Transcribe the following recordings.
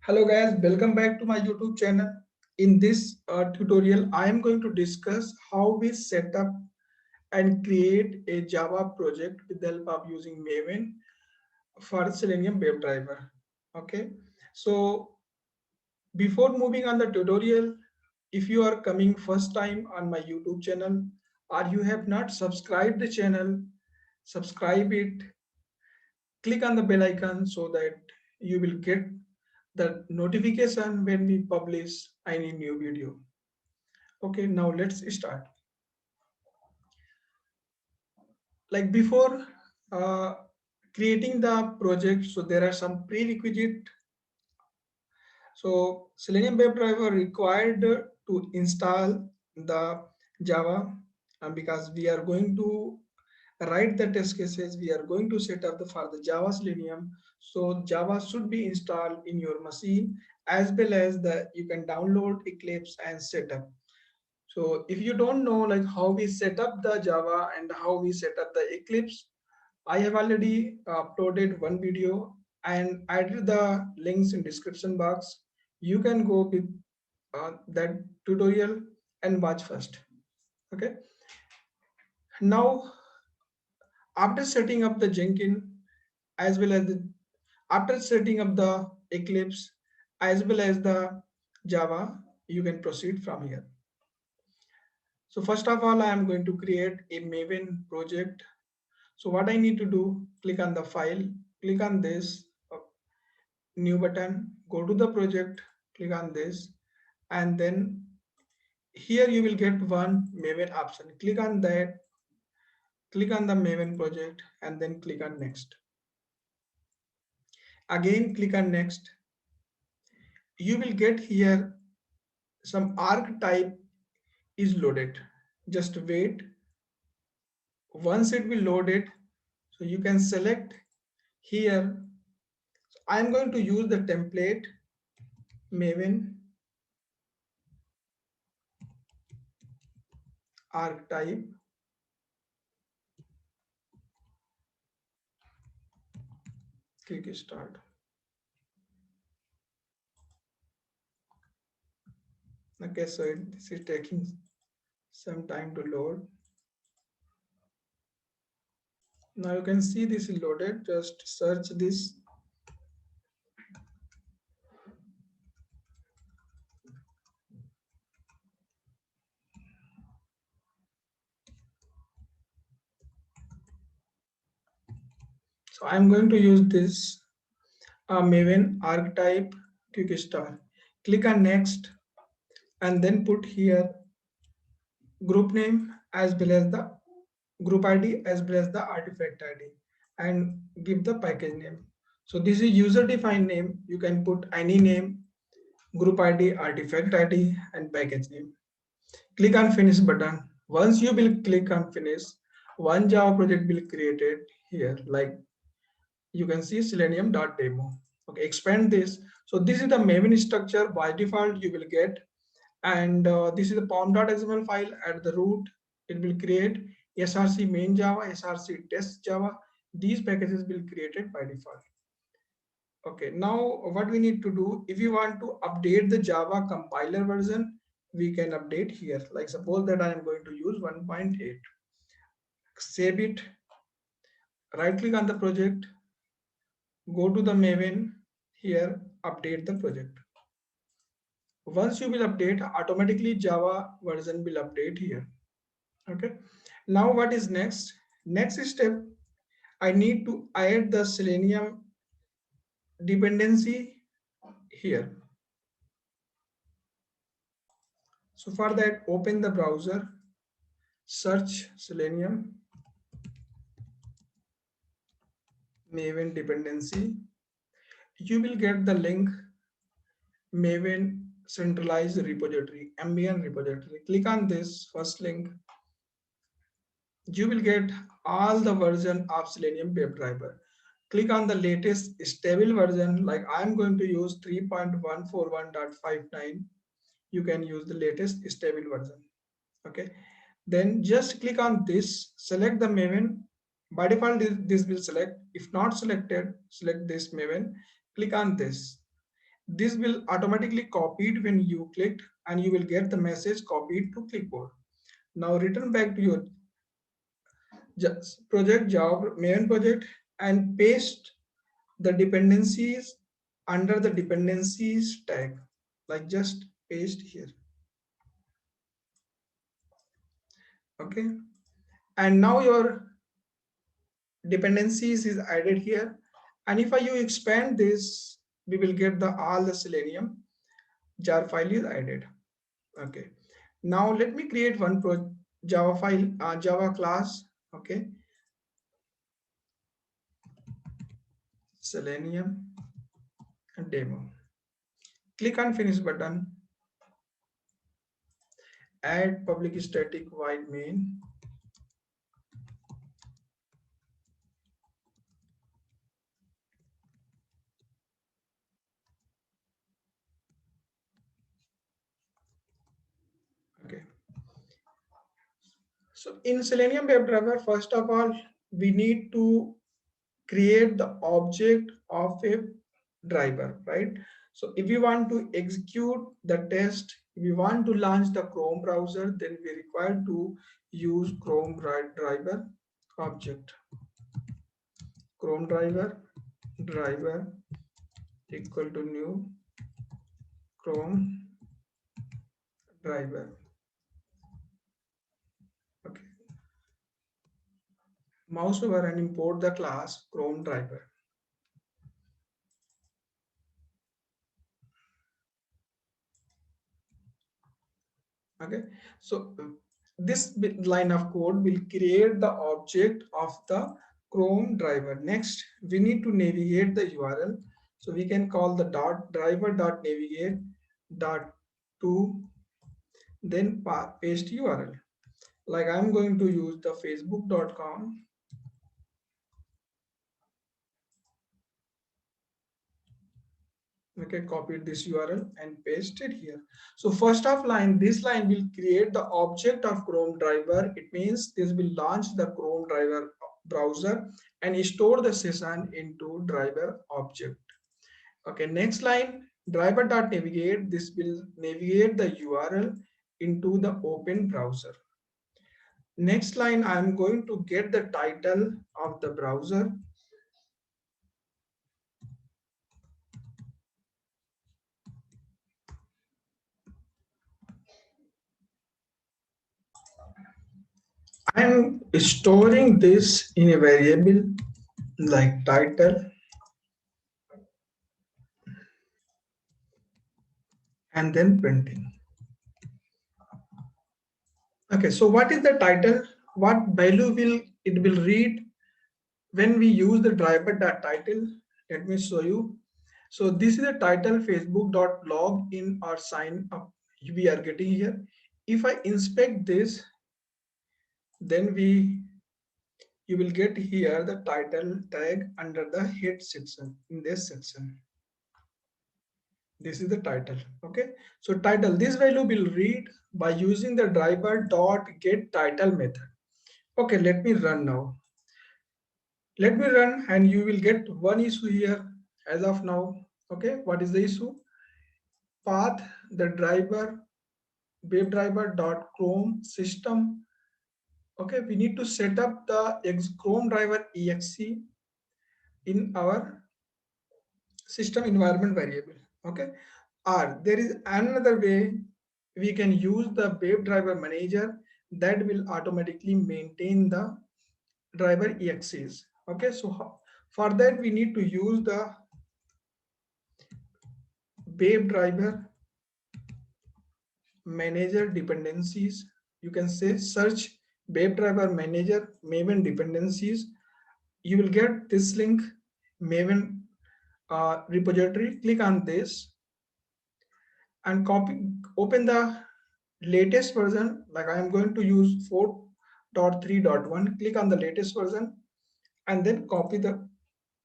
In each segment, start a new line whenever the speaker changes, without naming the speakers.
Hello guys, welcome back to my YouTube channel. In this tutorial, I am going to discuss how we set up and create a Java project with the help of using Maven for Selenium WebDriver. Okay, so before moving on the tutorial, if you are coming first time on my YouTube channel or you have not subscribed the channel, subscribe it, click on the bell icon so that you will get the notification when we publish any new video. Okay, now let's start. Like before uh, creating the project, so there are some prerequisite. So Selenium WebDriver required to install the Java, because we are going to write the test cases, we are going to set up for the Java Selenium. So Java should be installed in your machine, as well as the you can download Eclipse and set up. So if you don't know like how we set up the Java and how we set up the Eclipse, I have already uploaded one video and added the links in description box. You can go with that tutorial and watch first. Okay. Now, after setting up the Jenkins, as well as after setting up the Eclipse, as well as the Java, you can proceed from here. So first of all, I am going to create a Maven project. So what I need to do, click on the file, click on this new button, go to the project, click on this, and then here you will get one Maven option. Click on that, click on the Maven project, and then click on next. Again, click on next. You will get here some archetype is loaded. Just wait. Once it will load it, so you can select here. I'm going to use the template Maven archetype. Click start. Okay, so this is taking some time to load. Now you can see this is loaded. Just search this. So I'm going to use this Maven archetype quick start. Click on next and then put here group name as well as the group ID as well as the artifact ID, and give the package name. So this is user defined name. You can put any name, group ID, artifact ID, and package name. Click on finish button. Once you will click on finish, one Java project will created here. Like you can see selenium.demo. Okay, expand this. So this is the Maven structure. By default you will get, and this is the pom.xml file at the root. It will create src main Java, src test Java. These packages will created by default. Okay, now what we need to do, if you want to update the Java compiler version, we can update here. Like suppose that I am going to use 1.8. Save it, right click on the project, go to the Maven, here update the project. Once you will update, automatically Java version will update here. Okay, now what is next? Next step, I need to add the Selenium dependency here. So for that, open the browser, search Selenium Maven dependency. You will get the link Maven centralized repository, ambient repository. Click on this first link. You will get all the version of Selenium WebDriver. Click on the latest stable version. Like I'm going to use 3.141.59. You can use the latest stable version. Okay, then just click on this, select the Maven. By default this will select. If not selected, select this Maven, click on this. this will automatically copied when you clicked, and you will get the message copied to clipboard. Now return back to your project, Java main project, and paste the dependencies under the dependencies tag, like just paste here. Okay, and now your dependencies is added here, and if you expand this, we will get the all the Selenium jar file is added. Okay, now let me create one Java file, Java class. Okay, Selenium demo. Click on finish button. Add public static void main. Okay, so in Selenium WebDriver, first of all, we need to create the object of a driver, right? So if you want to execute the test, if you want to launch the Chrome browser, then we require to use Chrome driver object. Chrome driver equal to new Chrome driver. Okay, mouse over and import the class Chrome driver. Okay, so this line of code will create the object of the Chrome driver. Next, we need to navigate the URL. So we can call the dot driver dot navigate dot to, then paste URL. Like I'm going to use the facebook.com. Okay, copy this URL and paste it here. So first of line, this line will create the object of Chrome driver. It means this will launch the Chrome driver browser and store the session into driver object. Okay, next line, driver.navigate. This will navigate the URL into the open browser. Next line, I'm going to get the title of the browser. I'm storing this in a variable like title, and then printing. Okay, so what is the title? What value will it will read when we use the driver dot title? Let me show you. So this is the title facebook.log in or sign up we are getting here. If I inspect this, then you will get here the title tag under the head section in this section. This is the title. Okay, so title, this value will read by using the driver dot get title method. Okay, let me run now. Let me run and you will get one issue here as of now. Okay, what is the issue? Path the driver webdriver dot chrome system. Okay, we need to set up the Chrome driver exe in our system environment variable. Okay, or there is another way we can use the WebDriver manager that will automatically maintain the driver exes. Okay, so for that we need to use the WebDriver manager dependencies. You can say search WebDriver manager Maven dependencies. You will get this link, Maven repository. Click on this and open the latest version. Like I am going to use 4.3.1. Click on the latest version and then copy the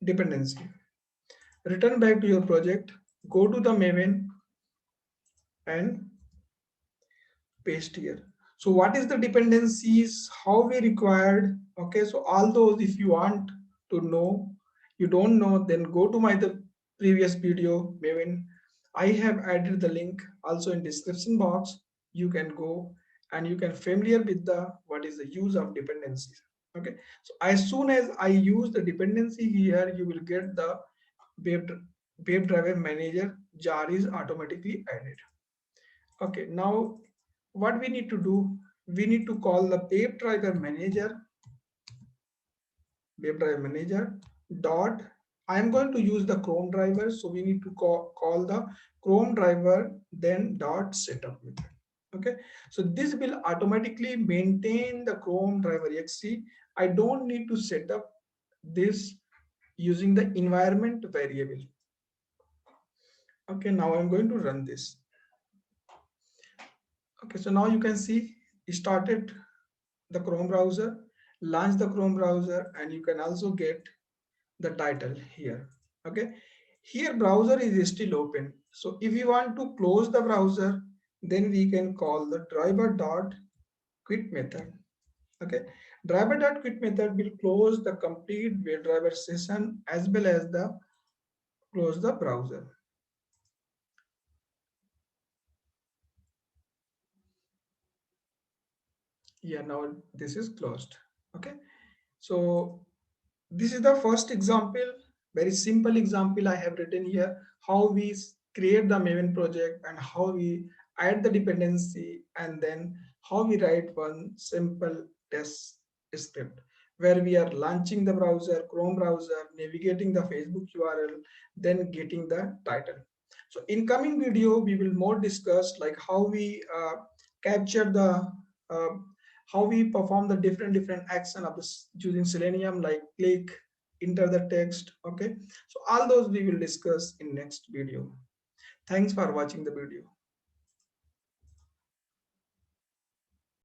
dependency. Return back to your project, go to the Maven and paste here. So what is the dependencies, how we required? Okay, so all those, if you want to know, you don't know, then go to my the previous video Maven I have added the link also in description box. You can go and you can familiar with the what is the use of dependencies. Okay, so as soon as I use the dependency here, you will get the web, WebDriver manager jar is automatically added. Okay, now what we need to do, we need to call the WebDriver manager dot. I am going to use the Chrome driver, so we need to call the Chrome driver then dot setup method. Okay, so this will automatically maintain the Chrome driver exe. I don't need to set up this using the environment variable. Okay, now I'm going to run this. Okay, so now you can see it started the Chrome browser, launch the Chrome browser, and you can also get the title here. Okay, here browser is still open. So if you want to close the browser, then we can call the driver dot quit method. Okay, driver dot quit method will close the complete WebDriver session as well as the close the browser. Yeah, now this is closed. Okay, so this is the first example, very simple example I have written here, how we create the Maven project and how we add the dependency, and then how we write one simple test script where we are launching the browser, Chrome browser, navigating the Facebook URL, then getting the title. So in coming video, we will more discuss like how we capture the uh, how we perform the different action of this using Selenium, like click, enter the text. Okay, so all those we will discuss in next video. Thanks for watching the video.